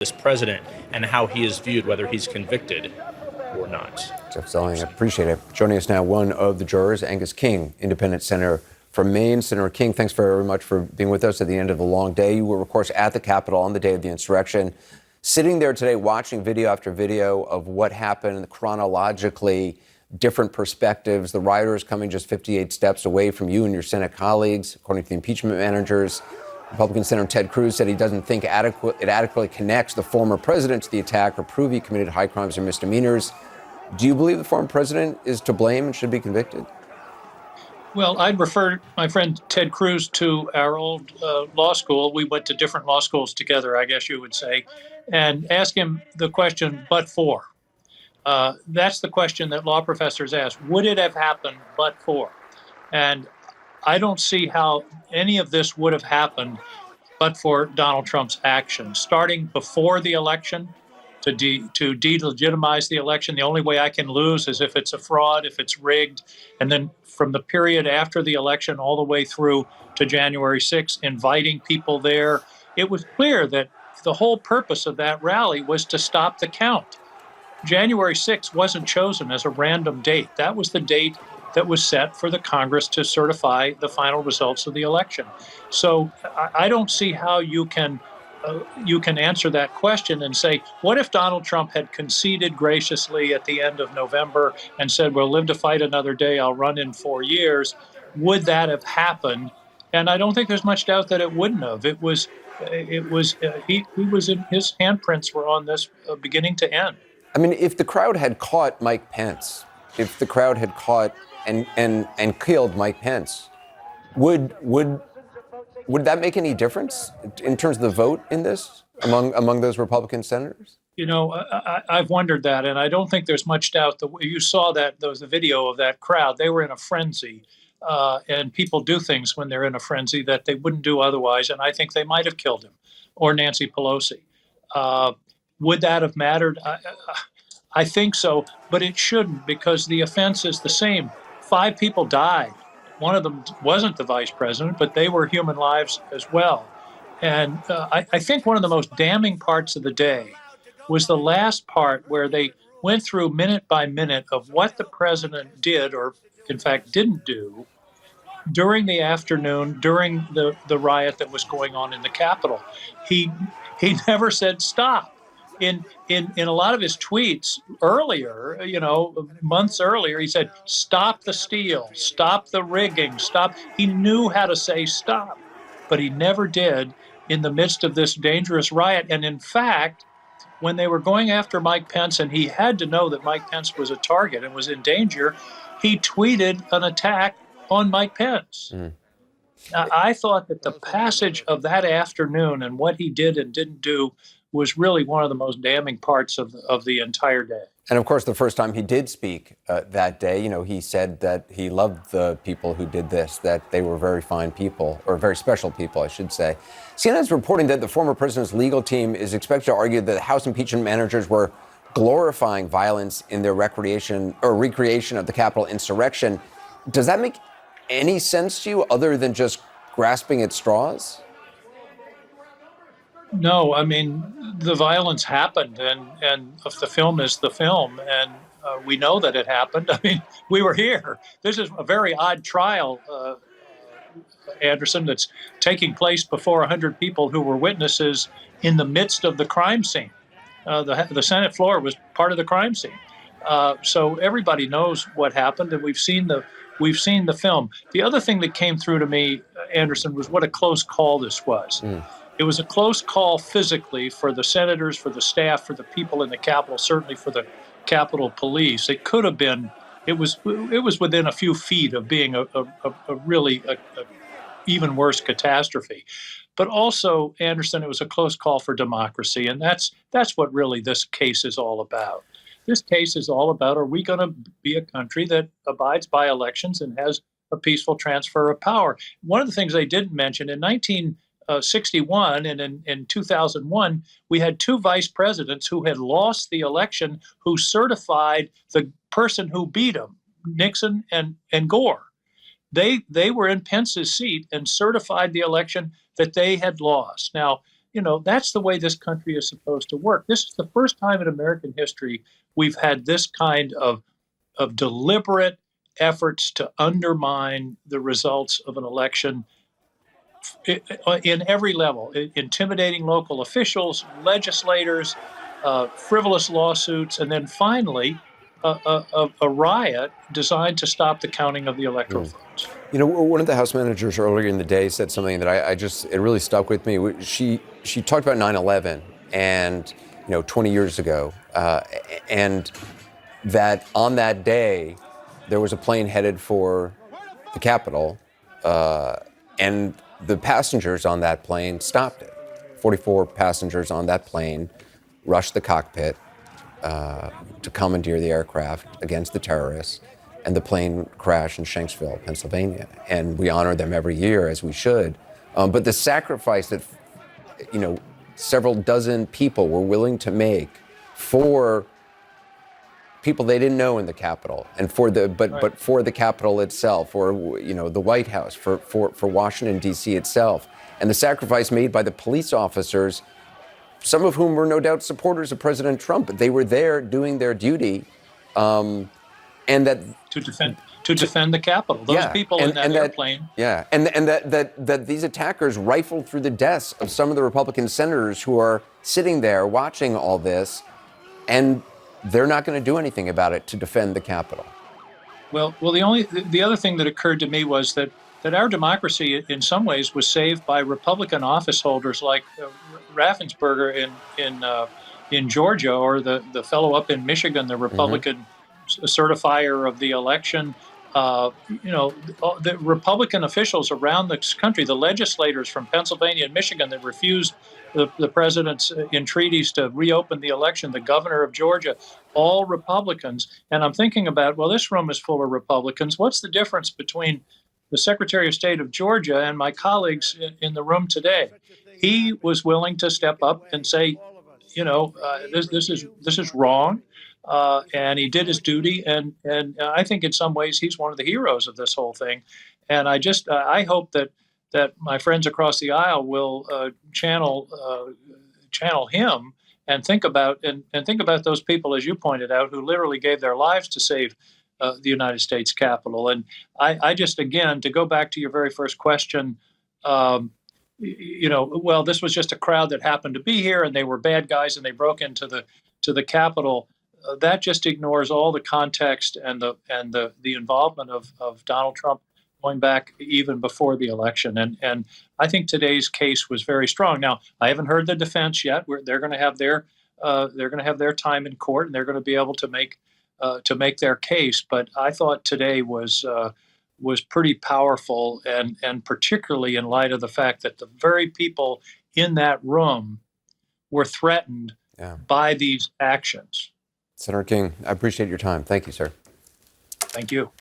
this president and how he is viewed, whether he's convicted or not. Jeff Zelling, I appreciate it. Joining us now, one of the jurors, Angus King, independent senator from Maine. Senator King, thanks very much for being with us at the end of a long day. You were, of course, at the Capitol on the day of the insurrection, sitting there today watching video after video of what happened chronologically, different perspectives, the rioters coming just 58 steps away from you and your Senate colleagues, according to the impeachment managers. Republican Senator Ted Cruz said he doesn't think it adequately connects the former president to the attack or prove he committed high crimes or misdemeanors. Do you believe the former president is to blame and should be convicted? Well, I'd refer my friend Ted Cruz to our old law school. We went to different law schools together, I guess you would say, and ask him the question, but for. That's the question that law professors ask. Would it have happened but for? And I don't see how any of this would have happened but for Donald Trump's actions, starting before the election to delegitimize the election. The only way I can lose is if it's a fraud, if it's rigged. And then from the period after the election all the way through to January 6th, inviting people there. It was clear that the whole purpose of that rally was to stop the count. January 6th wasn't chosen as a random date. That was the date that was set for the Congress to certify the final results of the election. So I don't see how you can answer that question and say, what if Donald Trump had conceded graciously at the end of November and said, we'll live to fight another day, I'll run in 4 years? Would that have happened? And I don't think there's much doubt that it wouldn't have. He was in his handprints were on this beginning to end. I mean, if the crowd had caught Mike Pence, if the crowd had caught and killed Mike Pence, would that make any difference in terms of the vote in this among those Republican senators? You know, I've wondered that, and I don't think there's much doubt that you saw that there was a video of that crowd. They were in a frenzy, and people do things when they're in a frenzy that they wouldn't do otherwise, and I think they might have killed him or Nancy Pelosi. Would that have mattered? I think so, but it shouldn't, because the offense is the same. 5 people died. One of them wasn't the vice president, but they were human lives as well. And I think one of the most damning parts of the day was the last part where they went through minute by minute of what the president did, or in fact didn't do, during the afternoon, during the riot that was going on in the Capitol. He never said stop. In a lot of his tweets earlier, months earlier, he said, stop the steal, stop the rigging, stop. He knew how to say stop, but he never did in the midst of this dangerous riot. And in fact, when they were going after Mike Pence, and he had to know that Mike Pence was a target and was in danger, he tweeted an attack on Mike Pence. Now, I thought that the passage of that afternoon and what he did and didn't do was really one of the most damning parts of the entire day. And of course, the first time he did speak that day, he said that he loved the people who did this, that they were very fine people, or very special people, I should say. CNN is reporting that the former president's legal team is expected to argue that the House impeachment managers were glorifying violence in their recreation of the Capitol insurrection. Does that make any sense to you other than just grasping at straws? No, I mean, the violence happened, and if the film is the film, and we know that it happened. I mean, we were here. This is a very odd trial, Anderson, that's taking place before 100 people who were witnesses in the midst of the crime scene. The Senate floor was part of the crime scene. So everybody knows what happened, and we've seen the film. The other thing that came through to me, Anderson, was what a close call this was. It was a close call physically for the senators, for the staff, for the people in the Capitol, certainly for the Capitol Police. It could have been. It was within a few feet of being a really even worse catastrophe. But also, Anderson, it was a close call for democracy, and that's what really this case is all about. This case is all about, are we going to be a country that abides by elections and has a peaceful transfer of power? One of the things they didn't mention, in 1961 and in 2001, we had 2 vice presidents who had lost the election who certified the person who beat them, Nixon and Gore. They were in Pence's seat and certified the election that they had lost. Now, that's the way this country is supposed to work. This is the first time in American history we've had this kind of deliberate efforts to undermine the results of an election in every level, intimidating local officials, legislators, frivolous lawsuits, and then finally a riot designed to stop the counting of the electoral votes. One of the House managers earlier in the day said something that it really stuck with me. She talked about 9/11 and 20 years ago, and that on that day there was a plane headed for the Capitol, and the passengers on that plane stopped it. 44 passengers on that plane rushed the cockpit to commandeer the aircraft against the terrorists, and the plane crashed in Shanksville, Pennsylvania. And we honor them every year, as we should. But the sacrifice that several dozen people were willing to make for people they didn't know in the Capitol, and for the Capitol itself, or the White House, for Washington D.C. itself, and the sacrifice made by the police officers, some of whom were no doubt supporters of President Trump, but they were there doing their duty, and that to defend the Capitol. Those people in that airplane. And that these attackers rifled through the desks of some of the Republican senators who are sitting there watching all this, and they're not going to do anything about it to defend the Capitol. Well, the other thing that occurred to me was that our democracy, in some ways, was saved by Republican office holders like Raffensperger in Georgia, or the fellow up in Michigan, the Republican certifier of the election. The Republican officials around the country, the legislators from Pennsylvania and Michigan that refused the president's entreaties to reopen the election, the governor of Georgia, all Republicans. And I'm thinking about, well, this room is full of Republicans. What's the difference between the Secretary of State of Georgia and my colleagues in the room today? He was willing to step up and say, this is wrong. And he did his duty, and I think in some ways he's one of the heroes of this whole thing. And I hope that my friends across the aisle will channel him and think about those people, as you pointed out, who literally gave their lives to save the United States Capitol. And I just, again, to go back to your very first question, well, this was just a crowd that happened to be here, and they were bad guys, and they broke into the Capitol. That just ignores all the context and the involvement of Donald Trump going back even before the election. And I think today's case was very strong. Now, I haven't heard the defense yet. They're going to have their time in court, and they're going to be able to make their case. But I thought today was pretty powerful, and particularly in light of the fact that the very people in that room were threatened by these actions. Senator King, I appreciate your time. Thank you, sir. Thank you.